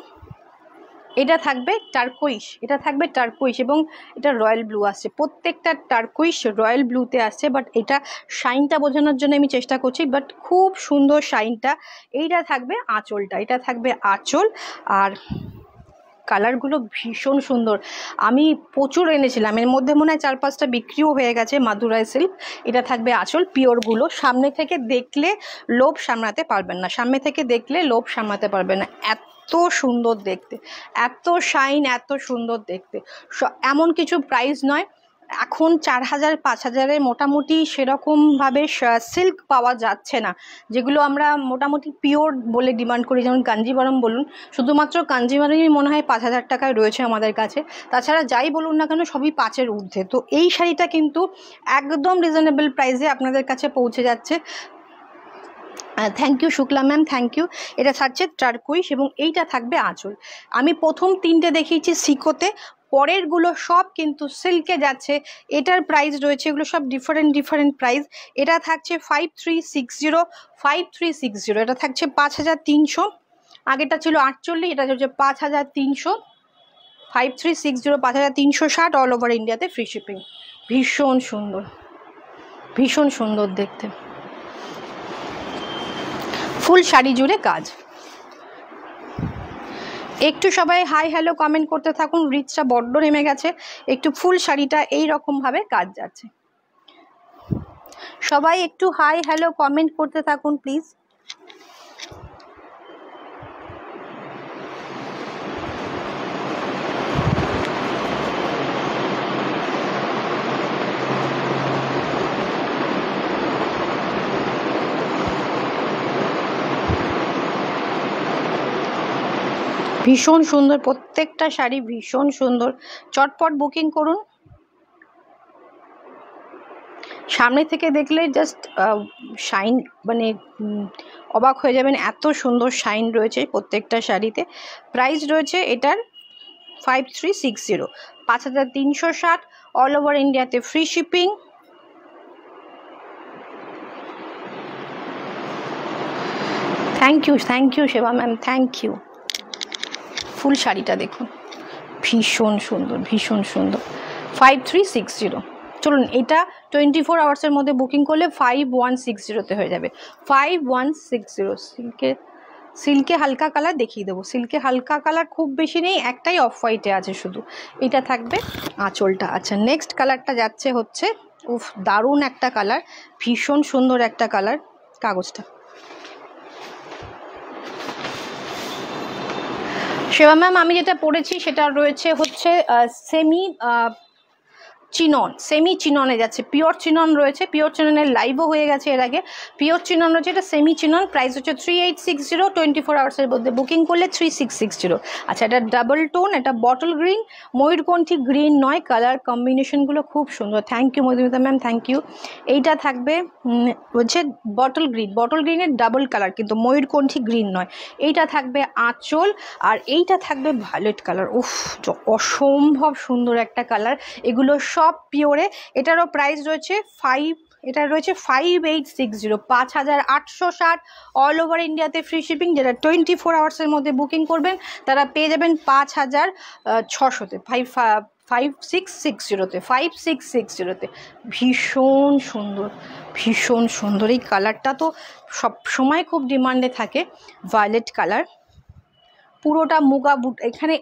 এটা থাকবে টারকোইশ, এটা থাকবে টারকোইশ এবং এটা রয়্যাল ব্লু আসছে। প্রত্যেকটা টারকোইশ রয়্যাল ব্লুতে আসছে, বাট এটা শাইনটা বোঝানোর জন্য আমি চেষ্টা করছি, বাট খুব সুন্দর শাইনটা। এইটা থাকবে আঁচলটা, এটা থাকবে আঁচল। আর কালারগুলো ভীষণ সুন্দর, আমি প্রচুর এনেছিলাম, এর মধ্যে মনে হয় 4-5টা বিক্রিও হয়ে গেছে। মাদুরাই সিল্ক, এটা থাকবে আঁচল পিওরগুলো। সামনে থেকে দেখলে লোভ সামলাতে পারবেন না, সামনে থেকে দেখলে লোভ সামলাতে পারবেন না, এত সুন্দর দেখতে, এত শাইন, এত সুন্দর দেখতে। এমন কিছু প্রাইস নয়, এখন 4000-5000-এ মোটামুটি সেরকমভাবে সিল্ক পাওয়া যাচ্ছে না, যেগুলো আমরা মোটামুটি পিওর বলে ডিমান্ড করি। যেমন কাঞ্জিভারম বলুন, শুধুমাত্র কাঞ্জিভারমই মনে হয় 5000 টাকায় রয়েছে আমাদের কাছে, তাছাড়া যাই বলুন না কেন সবই 5-এর ঊর্ধ্বে। তো এই শাড়িটা কিন্তু একদম রিজনেবল প্রাইসে আপনাদের কাছে পৌঁছে যাচ্ছে। Thank you Shukla ma'am, thank you. এটা থাকছে টারকোইশ এবং এইটা থাকবে আঁচল। আমি প্রথম 3টে দেখিয়েছি সিকোতে, পরেরগুলো সব কিন্তু সিল্কে যাচ্ছে। এটার প্রাইস রয়েছে, এগুলো সব ডিফারেন্ট প্রাইস। এটা থাকছে 5360, এটা থাকছে 5300। আগেটা ছিল 48, এটা হচ্ছে 5300। 5360, 5360, অল ওভার ইন্ডিয়াতে ফ্রি শিপিং। ভীষণ সুন্দর, ভীষণ সুন্দর দেখতে, ফুল শাড়ি জুড়ে কাজ। একটু সবাই হাই হ্যালো কমেন্ট করতে থাকুন, রিচটা বড্ড নেমে গেছে। একটু ফুল শাড়িটা এই রকমভাবে কাজ যাচ্ছে, সবাই একটু হাই হ্যালো কমেন্ট করতে থাকুন প্লিজ। ভীষণ সুন্দর, প্রত্যেকটা শাড়ি ভীষণ সুন্দর, চটপট বুকিং করুন। সামনে থেকে দেখলে জাস্ট শাইন, মানে অবাক হয়ে যাবেন, এত সুন্দর শাইন রয়েছে প্রত্যেকটা শাড়িতে। প্রাইস রয়েছে এটার 5360, 5360, অল ওভার ইন্ডিয়াতে ফ্রি শিপিং। থ্যাংক ইউ সেবা ম্যাম, থ্যাংক ইউ। ফুল শাড়িটা দেখুন, ভীষণ সুন্দর, ভীষণ সুন্দর। 5360। চলুন, এটা 24 আওয়ার্সের মধ্যে বুকিং করলে 5160-তে হয়ে যাবে। 5160। সিল্কে হালকা কালার দেখিয়ে দেবো, সিল্কে হালকা কালার খুব বেশি নেই, একটাই অফ হোয়াইটে আছে শুধু। এটা থাকবে আঁচলটা। আচ্ছা, নেক্সট কালারটা যাচ্ছে হচ্ছে, উফ দারুণ একটা কালার, ভীষণ সুন্দর একটা কালার। কাগজটা সেবা ম্যাম, আমি যেটা পড়েছি সেটা রয়েছে হচ্ছে সেমি চিননে যাচ্ছে। পিওর চিনন রয়েছে, পিওর চিননের লাইভও হয়ে গেছে এর আগে। পিওর চিনন রয়েছে, এটা সেমি চিনন। প্রাইস হচ্ছে 3860, 24 আওয়ার্সের মধ্যে বুকিং করলে 3660। আচ্ছা, এটা ডাবল টোন, এটা বটল গ্রিন, ময়ূরকণ্ঠী গ্রিন নয়, কালার কম্বিনেশনগুলো খুব সুন্দর। Thank you Madhumita ma'am, thank you. এইটা থাকবে হচ্ছে বটল গ্রিনের ডাবল কালার, কিন্তু ময়ূরকণ্ঠী গ্রিন নয়। এইটা থাকবে আঁচল, আর এইটা থাকবে ভায়োলেট কালার। উফ, অসম্ভব সুন্দর একটা কালার। এগুলো সব পিওরে। এটারও প্রাইস রয়েছে 5860, 5860, অল ওভার ইন্ডিয়াতে ফ্রি শিপিং। যারা 24 আওয়ার্সের মধ্যে বুকিং করবেন তারা পেয়ে যাবেন 5660-তে, 5660-তে, 5660-তে। ভীষণ সুন্দর, ভীষণ সুন্দর। এই কালারটা তো সব সময় খুব ডিমান্ডে থাকে, ভায়োলেট কালার। পুরোটা মুগা বুট, এখানে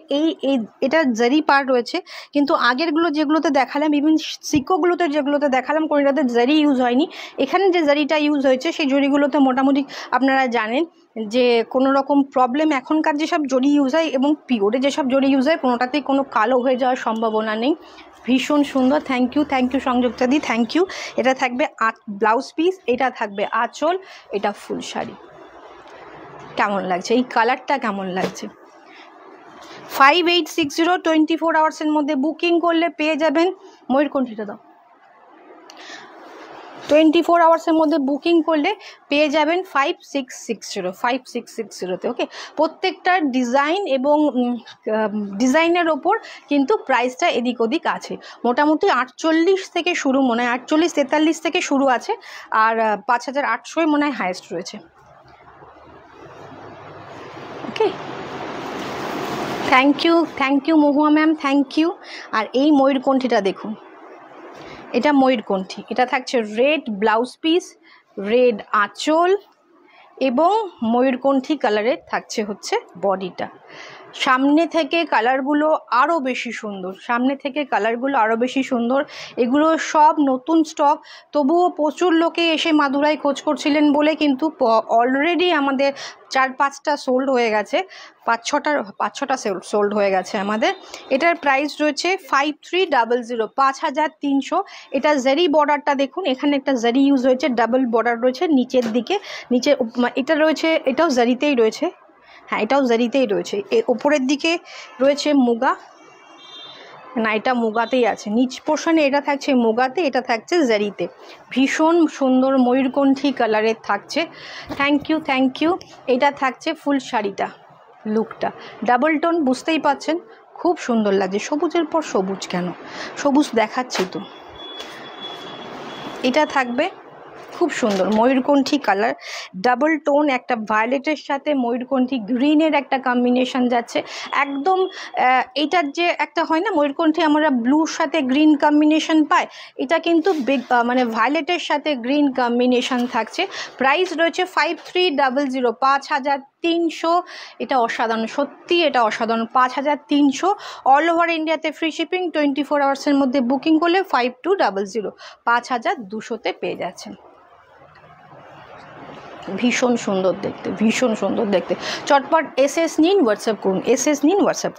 এটা জারি পার রয়েছে, কিন্তু আগেরগুলো যেগুলোতে দেখালাম, ইভেন সিকোগুলোতে যেগুলোতে দেখালাম, কোনোটাতে জারি ইউজ হয়নি। এখানে যে জারিটা ইউজ হয়েছে সেই জরিগুলোতে মোটামুটি আপনারা জানেন যে কোনো রকম প্রবলেম, এখনকার যেসব জরি ইউজ হয় এবং পিওরে যেসব জরি ইউজ হয়, কোনোটাতেই কোনো কালো হয়ে যাওয়ার সম্ভাবনা নেই। ভীষণ সুন্দর। থ্যাংক ইউ সংযুক্তা দি, থ্যাংক ইউ। এটা থাকবে ব্লাউজ পিস, এটা থাকবে আঁচল, এটা ফুল শাড়ি। কেমন লাগছে এই কালারটা, কেমন লাগছে? 5860, 24 আওয়ার্সের মধ্যে বুকিং করলে পেয়ে যাবেন। ময়ূরকণ্ঠীটা দাও। 24 আওয়ার্সের মধ্যে বুকিং করলে পেয়ে যাবেন 5660 ওকে। প্রত্যেকটার ডিজাইন এবং ডিজাইনের ওপর কিন্তু প্রাইসটা এদিক ওদিক আছে। মোটামুটি 48 থেকে শুরু, মনে হয় 48-43 থেকে শুরু আছে, আর 5800 মনে হয় হায়েস্ট রয়েছে। Okay, thank you Mahua ma'am, thank you. আর এই ময়ূরকণ্ঠীটা দেখুন, এটা ময়ূরকণ্ঠী, এটা থাকছে রেড ব্লাউজ পিস, রেড আঁচল এবং ময়ূরকণ্ঠী কালারের থাকছে হচ্ছে বডিটা। সামনে থেকে কালারগুলো আরও বেশি সুন্দর, এগুলো সব নতুন স্টক। তবুও প্রচুর লোকে এসে মাদুরাই খোঁজ করছিলেন বলে কিন্তু অলরেডি আমাদের 4-5টা সোল্ড হয়ে গেছে, 5-6টা সোল্ড হয়ে গেছে আমাদের। এটার প্রাইস রয়েছে 5300, 5300। এটা জারি বর্ডারটা দেখুন, এখানে একটা জারি ইউজ হয়েছে, ডাবল বর্ডার রয়েছে নিচের দিকে, এটা রয়েছে, এটাও জারিতেই রয়েছে, হ্যাঁ এটাও জারিতেই রয়েছে। ওপরের দিকে রয়েছে মুগা, না এটা মুগাতেই আছে, নিচ পোর্শনে এটা থাকছে মুগাতে, এটা থাকছে জারিতে। ভীষণ সুন্দর ময়ূরকণ্ঠী কালারের থাকছে। Thank you. এটা থাকছে ফুল শাড়িটা, লুকটা ডাবল টোন, বুঝতেই পাচ্ছেন খুব সুন্দর লাগছে। সবুজের পর সবুজ কেন, সবুজ দেখাচ্ছি তো। এটা থাকবে খুব সুন্দর ময়ূরকণ্ঠী কালার, ডাবল টোন, একটা ভায়োলেটের সাথে ময়ূরকণ্ঠী গ্রিনের একটা কম্বিনেশন যাচ্ছে একদম। এইটার যে একটা হয় না ময়ূরকণ্ঠী আমরা ব্লুর সাথে গ্রিন কম্বিনেশন পাই, এটা কিন্তু মানে ভায়োলেটের সাথে গ্রিন কম্বিনেশন থাকছে। প্রাইস রয়েছে 5300, 5300। এটা অসাধারণ, সত্যি এটা অসাধারণ, 5300। অল ওভার ইন্ডিয়াতে ফ্রি শিপিং, 24 আওয়ার্সের মধ্যে বুকিং করলে 5200, 5200-তে পেয়ে যাচ্ছেন। ভীষণ সুন্দর দেখতে, চটপট এসএস নিন, হোয়াটসঅ্যাপ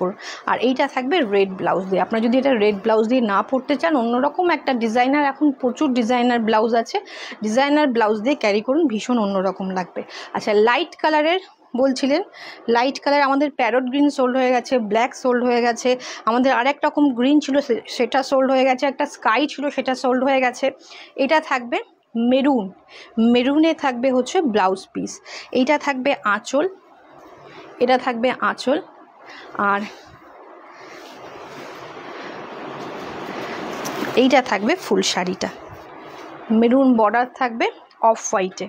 করুন, আর এইটা থাকবে রেড ব্লাউজ দিয়ে। আপনারা যদি এটা রেড ব্লাউজ দিয়ে না পরতে চান, অন্যরকম একটা ডিজাইনার, এখন প্রচুর ডিজাইনার ব্লাউজ আছে, ডিজাইনার ব্লাউজ দিয়ে ক্যারি করুন, ভীষণ অন্যরকম লাগবে। আচ্ছা, লাইট কালারের বলছিলেন, লাইট কালার আমাদের প্যারট গ্রিন সোল্ড হয়ে গেছে, ব্ল্যাক সোল্ড হয়ে গেছে, আমাদের আরেক রকম গ্রিন ছিল সেটা সোল্ড হয়ে গেছে, একটা স্কাই ছিল সেটা সোল্ড হয়ে গেছে। এটা থাকবে মেরুনে থাকবে হচ্ছে ব্লাউজ পিস, এইটা থাকবে আঁচল, আর এইটা থাকবে ফুল শাড়িটা, মেরুন বর্ডার থাকবে অফ হোয়াইটে।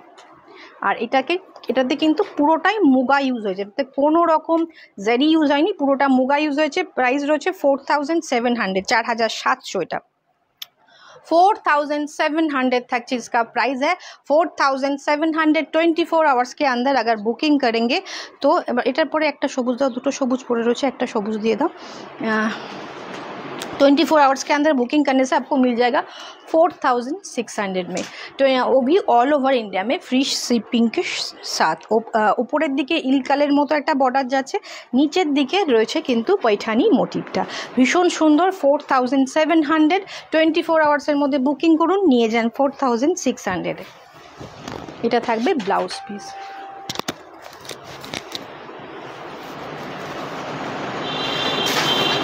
আর এটাতে কিন্তু পুরোটাই মুগা ইউজ হয়েছে, এটাতে কোনো রকম জারি ইউজ হয়নি, পুরোটা মুগা ইউজ হয়েছে। প্রাইস রয়েছে 4700, 4700 এটা 4700 तक इसका प्राइस है। 4700 24 आवर्स के अंदर अगर बुकिंग करेंगे तो এটার পরে একটা সবুজ দাও, দুটো সবুজ পড়ে রয়েছে, একটা সবুজ দিয়ে দাও। 24 आवर्स के अंदर बुकिंग करने से आपको मिल जाएगा 4600 में। तो वो भी ऑल ओवर इंडिया में फ्री शिपिंग के साथ। ऊपरेर दिके इल कालेर मतो एक बॉर्डर जाच्छे, नीचेर दिके रयेछे किन्तु पैठानी मोटिवटा, भीषण सुंदर। 4700 24 आवर्सের মধ্যে बुकिंग করুন, নিয়ে যান 4600 এটা থাকবে ব্লাউজ পিস।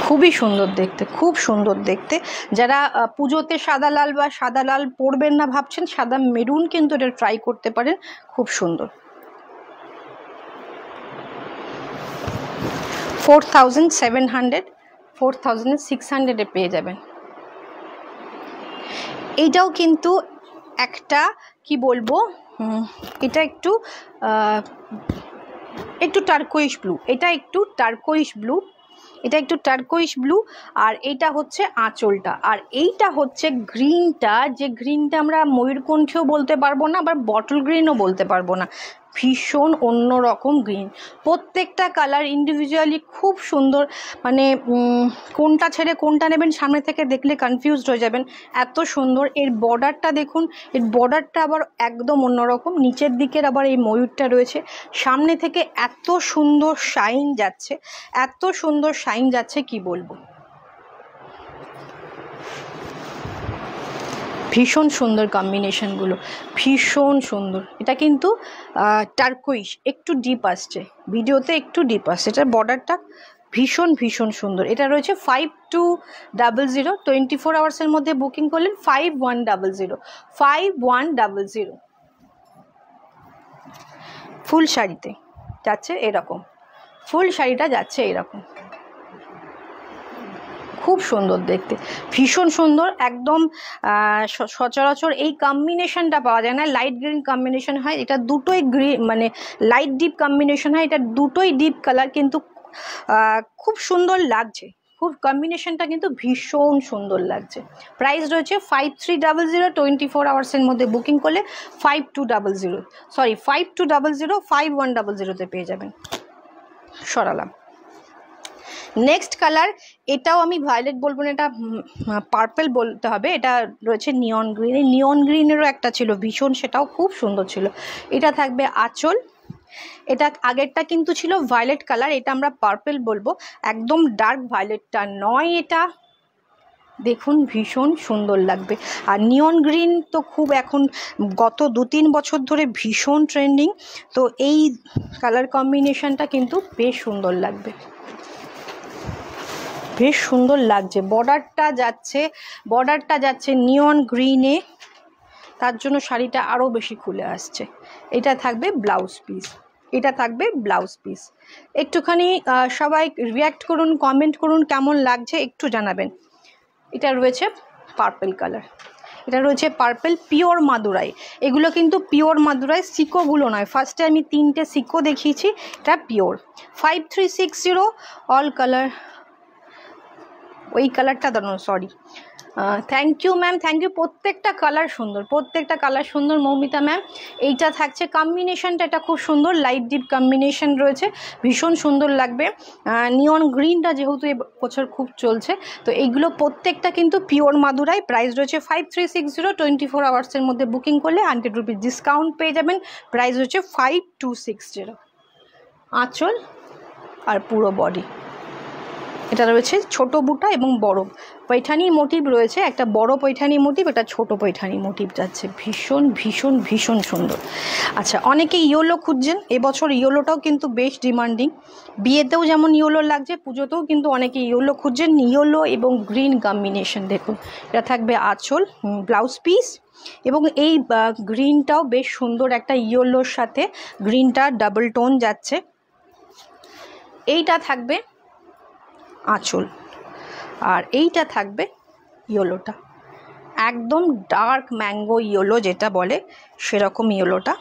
খুবই সুন্দর দেখতে, খুব সুন্দর দেখতে। যারা পুজোতে সাদা লাল বা সাদা লাল পরবেন না ভাবছেন, সাদা মেরুন কিন্তু এটা ট্রাই করতে পারেন, খুব সুন্দর। 4700 4600 এ পেয়ে যাবেন। এইটাও কিন্তু একটা কি বলবো, এটা একটু টার্কোইশ ব্লু, এটা একটু টার্কোইশ ব্লু, আর এইটা হচ্ছে আঁচলটা, আর এইটা হচ্ছে গ্রিনটা, যে গ্রিনটা আমরা ময়ূরকণ্ঠীও বলতে পারবো না, আবার বটল গ্রিনও বলতে পারবো না, ভীষণ অন্যরকম গ্রিন। প্রত্যেকটা কালার ইন্ডিভিজুয়ালি খুব সুন্দর, মানে কোনটা ছেড়ে কোনটা নেবেন সামনে থেকে দেখলে কনফিউজড হয়ে যাবেন, এত সুন্দর। এর বর্ডারটা দেখুন, এর বর্ডারটা আবার একদম অন্যরকম, নিচের দিকের আবার এই ময়ূরটা রয়েছে, সামনে থেকে এত সুন্দর শাইন যাচ্ছে, কি বলবো, ভীষণ সুন্দর কম্বিনেশনগুলো, ভীষণ সুন্দর। এটা কিন্তু টার্কোইশ, একটু ডিপ আসছে ভিডিওতে, একটু ডিপ আসছে। এটার বর্ডারটা ভীষণ ভীষণ সুন্দর। এটা রয়েছে 5200, 24 আওয়ার্সের মধ্যে বুকিং করলেন 5100, 5100। ফুল শাড়িতে যাচ্ছে এরকম, ফুল শাড়িটা যাচ্ছে এরকম, খুব সুন্দর দেখতে, ভীষণ সুন্দর একদম। সচরাচর এই কম্বিনেশনটা পাওয়া যায় না, লাইট গ্রিন কম্বিনেশন হয়, এটা দুটোই গ্রিন মানে লাইট ডিপ কম্বিনেশন হয়, এটা দুটোই ডিপ কালার, কিন্তু খুব সুন্দর লাগছে, খুব কম্বিনেশনটা কিন্তু ভীষণ সুন্দর লাগছে। প্রাইস রয়েছে 5300, 24 আওয়ার্সের মধ্যে বুকিং করলে 5200, সরি 5200, 5100-তে পেয়ে যাবেন। সরালাম। নেক্সট কালার, এটাও আমি ভায়োলেট বলবো না, এটা পার্পল বলতে হবে। এটা রয়েছে নিয়ন গ্রিন, এই নিয়ন গ্রিনেরও একটা ছিল ভীষণ, সেটাও খুব সুন্দর ছিল। এটা থাকবে আঁচল, এটা আগেরটা কিন্তু ছিল ভায়োলেট কালার, এটা আমরা পার্পল বলবো, একদম ডার্ক ভায়োলেটটা নয় এটা। দেখুন ভীষণ সুন্দর লাগবে। আর নিয়ন গ্রিন তো খুব এখন গত 2-3 বছর ধরে ভীষণ ট্রেন্ডিং, তো এই কালার কম্বিনেশনটা কিন্তু বেশ সুন্দর লাগবে, বেশ সুন্দর লাগছে। বর্ডারটা যাচ্ছে নিয়ন গ্রিনে, তার জন্য শাড়িটা আরও বেশি খুলে আসছে। এটা থাকবে ব্লাউজ পিস, এটা থাকবে ব্লাউজ পিস। একটুখানি সবাই রিয়্যাক্ট করুন, কমেন্ট করুন কেমন লাগছে একটু জানাবেন। এটা রয়েছে পার্পল কালার, এটা রয়েছে পার্পল পিওর মাদুরাই, এগুলো কিন্তু পিওর মাদুরাই, সিকোগুলো নয়। ফার্স্টে আমি 3টে সিকো দেখিয়েছি, এটা পিওর। 5360 অল কালার, ওই কালারটা দাঁড়ানো, sorry. Thank you ma'am, thank you. প্রত্যেকটা কালার সুন্দর, প্রত্যেকটা কালার সুন্দর মৌমিতা ম্যাম। এইটা থাকছে কম্বিনেশনটা, এটা খুব সুন্দর লাইট ডিপ কম্বিনেশন রয়েছে, ভীষণ সুন্দর লাগবে। নিয়ন গ্রিনটা যেহেতু এবছর খুব চলছে, তো এইগুলো প্রত্যেকটা কিন্তু পিওর মাদুরাই। প্রাইস রয়েছে 5360, 24 আওয়ার্সের মধ্যে বুকিং করলে 100 রুপিস ডিসকাউন্ট পেয়ে যাবেন। প্রাইস হচ্ছে 5260। আঁচল আর পুরো বডি, এটা রয়েছে ছোট বুটা এবং বড় পৈঠানি মোটিভ রয়েছে, একটা বড় পৈঠানি মোটিভ, এটা ছোট পৈঠানি মোটিভ যাচ্ছে, ভীষণ ভীষণ ভীষণ সুন্দর। আচ্ছা, অনেকে ইয়েলো খুঁজছেন, এবছর ইয়েলোটাও কিন্তু বেশ ডিমান্ডিং, বিয়েতেও যেমন ইয়েলো লাগছে, পুজোতেও কিন্তু অনেকে ইয়েলো খুঁজছেন। ইয়েলো এবং গ্রিন কম্বিনেশন দেখুন, এটা থাকবে আঁচল, ব্লাউজ পিস, এবং এই গ্রিনটাও বেশ সুন্দর, একটা ইয়েলোর সাথে গ্রিনটা ডাবল টোন যাচ্ছে। এইটা থাকবে আঁচল, আর এইটা থাকবে ইয়েলোটা, একদম ডার্ক ম্যাঙ্গো ইয়েলো যেটা বলে সেরকম ইয়েলোটা,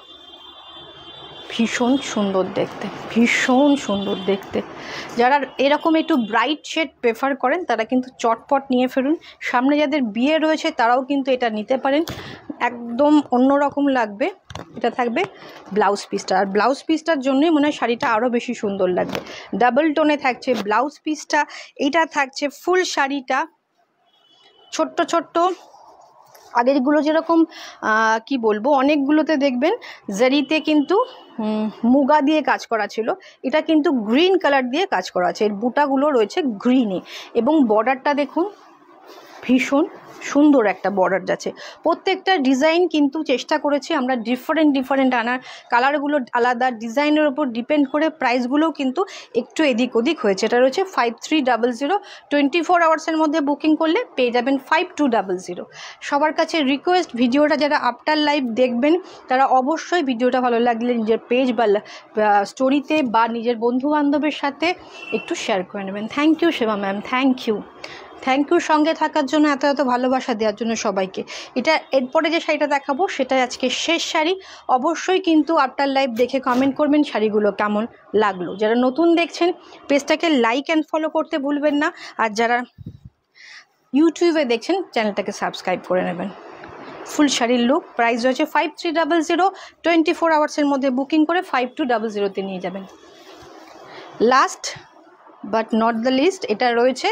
ভীষণ সুন্দর দেখতে, ভীষণ সুন্দর দেখতে। যারা এরকম একটু ব্রাইট শেড প্রেফার করেন তারা কিন্তু চটপট নিয়ে ফেলুন। সামনে যাদের বিয়ে রয়েছে তারাও কিন্তু এটা নিতে পারেন, একদম অন্যরকম লাগবে। এটা থাকবে ব্লাউজ পিসটা, আর ব্লাউজ পিসটার জন্যই মনে হয় শাড়িটা আরও বেশি সুন্দর লাগবে। ডাবল টোনে থাকছে ব্লাউজ পিসটা, এইটা থাকছে ফুল শাড়িটা ছোট্ট ছোট্ট। আগেরগুলো যেরকম কি বলবো, অনেকগুলোতে দেখবেন জারিতে কিন্তু মুগা দিয়ে কাজ করা ছিল, এটা কিন্তু গ্রিন কালার দিয়ে কাজ করা আছে, এর বুটাগুলো রয়েছে গ্রিনে, এবং বর্ডারটা দেখুন ভীষণ সুন্দর একটা বর্ডার যাচ্ছে। প্রত্যেকটা ডিজাইন কিন্তু চেষ্টা করেছি আমরা ডিফারেন্ট আনার, কালারগুলো আলাদা, ডিজাইনের ওপর ডিপেন্ড করে প্রাইসগুলোও কিন্তু একটু এদিক ওদিক হয়েছে। এটা রয়েছে 5300, 24 আওয়ার্সের মধ্যে বুকিং করলে পেয়ে যাবেন 5200। সবার কাছে রিকোয়েস্ট, ভিডিওটা যারা আফটার লাইভ দেখবেন তারা অবশ্যই ভিডিওটা ভালো লাগলে নিজের পেজ বা স্টোরিতে বা নিজের বন্ধুবান্ধবের সাথে একটু শেয়ার করে নেবেন। থ্যাংক ইউ সেবা ম্যাম, থ্যাংক ইউ সঙ্গে থাকার জন্য, এত ভালোবাসা দেওয়ার জন্য সবাইকে। এটা এরপরে যে শাড়িটা দেখাবো সেটাই আজকে শেষ শাড়ি। অবশ্যই কিন্তু আফটার লাইভ দেখে কমেন্ট করবেন শাড়িগুলো কেমন লাগলো। যারা নতুন দেখছেন পেজটাকে লাইক অ্যান্ড ফলো করতে ভুলবেন না, আর যারা ইউটিউবে দেখছেন চ্যানেলটাকে সাবস্ক্রাইব করে নেবেন। ফুল শাড়ির লুক, প্রাইস রয়েছে 5300, 24 আওয়ার্সের মধ্যে বুকিং করে 5200-তে নিয়ে যাবেন। Last but not the least, এটা রয়েছে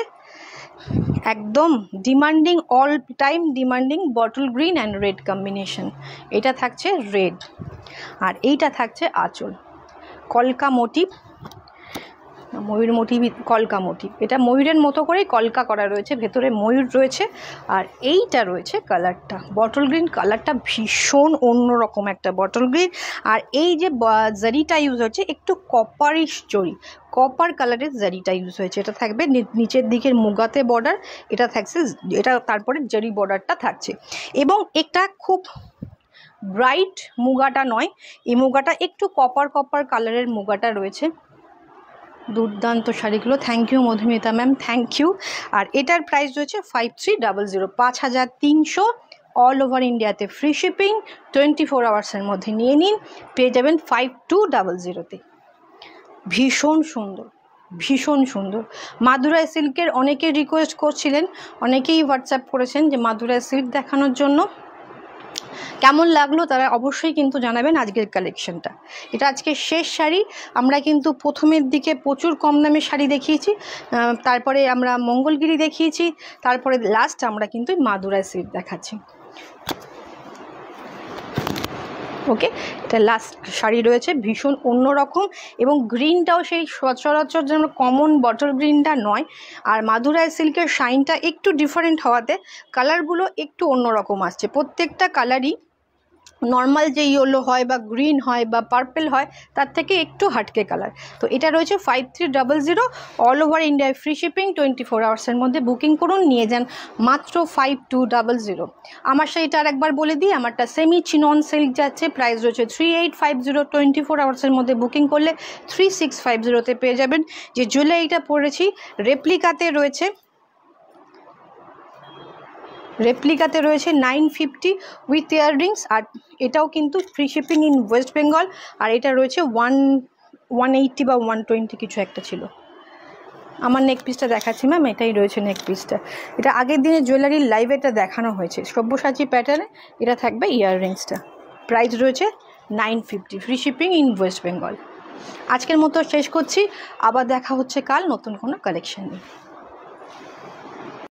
একদম demanding, all time demanding bottle green and red combination. এটা থাকছে রেড, আর এইটা থাকছে আঁচল, কলকা মোটিভ, ময়ূর মোটিভ, কলকা মোটিভ, এটা ময়ূরের মতো করেই কলকা করা রয়েছে, ভেতরে ময়ূর রয়েছে। আর এইটা রয়েছে কালারটা বটল গ্রিন, কালারটা ভীষণ অন্যরকম একটা বটল গ্রিন। আর এই যে জারিটা ইউজ হচ্ছে একটু কপারিশ জরি, কপার কালারের জারিটা ইউজ হয়েছে। এটা থাকবে নিচের দিকের মুগাতে বর্ডার, এটা থাকছে, এটা তারপরে জারি বর্ডারটা থাকছে। এবং একটা খুব ব্রাইট মুগাটা নয়, এই মুগাটা একটু কপার কালারের মুগাটা রয়েছে। দুর্দান্ত শাড়িগুলো, thank you Madhumita ma'am, thank you. আর এটার প্রাইস রয়েছে 5300, 5300, অল ওভার ইন্ডিয়াতে ফ্রি শিপিং, 24 আওয়ার্সের মধ্যে নিয়ে নিন, পেয়ে যাবেন 5200-তে। ভীষণ সুন্দর, ভীষণ সুন্দর। মাদুরাই সিল্কের অনেকে রিকোয়েস্ট করছিলেন, অনেকেই হোয়াটসঅ্যাপ করেছেন যে মাদুরাই সিল্ক দেখানোর জন্য। কেমন লাগলো তারা অবশ্যই কিন্তু জানাবেন আজকের কালেকশনটা। এটা আজকে শেষ শাড়ি। আমরা কিন্তু প্রথমের দিকে প্রচুর কম দামে শাড়ি দেখিয়েছি, তারপরে আমরা মঙ্গলগিরি দেখিয়েছি, তারপরে লাস্ট আমরা কিন্তু মাদুরাই সিল্ক দেখাচ্ছি। ওকে, এটা লাস্ট শাড়ি রয়েছে, ভীষণ অন্যরকম এবং গ্রিনটাও সেই সচরাচর যেন কমন বটল গ্রিনটা নয়। আর মাদুরাই সিল্কের শাইনটা একটু ডিফারেন্ট হওয়াতে কালারগুলো একটু অন্যরকম আসছে। প্রত্যেকটা কালারই নর্মাল যে ইয়েলো হয় বা গ্রিন হয় বা পার্পেল হয় তার থেকে একটু হাটকে কালার। তো এটা রয়েছে 5300, অল ওভার ইন্ডিয়ায় ফ্রি শিপিং, 24 আওয়ার্সের মধ্যে বুকিং করুন, নিয়ে যান মাত্র 5200। আমার সেইটা আরেকবার বলে দিই, আমারটা সেমি চিনন সিল্ক যাচ্ছে, প্রাইস রয়েছে 3850, 24 আওয়ার্সের মধ্যে বুকিং করলে 3650-তে পেয়ে যাবেন। যে জুয়েলারিটা পরেছি রেপ্লিকাতে রয়েছে 950 উইথ ইয়াররিংস। আর এটাও কিন্তু free shipping in West Bengal. আর এটা রয়েছে 180 বা 120 কিছু একটা ছিল। আমার নেক পিসটা দেখাচ্ছি ম্যাম, এটাই রয়েছে নেক পিসটা। এটা আগের দিনে জুয়েলারির লাইভে এটা দেখানো হয়েছে, সব্যসাচী প্যাটার্নে। এটা থাকবে ইয়াররিংসটা, প্রাইস রয়েছে 950, free shipping in West Bengal. আজকের মতো শেষ করছি, আবার দেখা হচ্ছে কাল নতুন কোনো কালেকশন নিয়ে।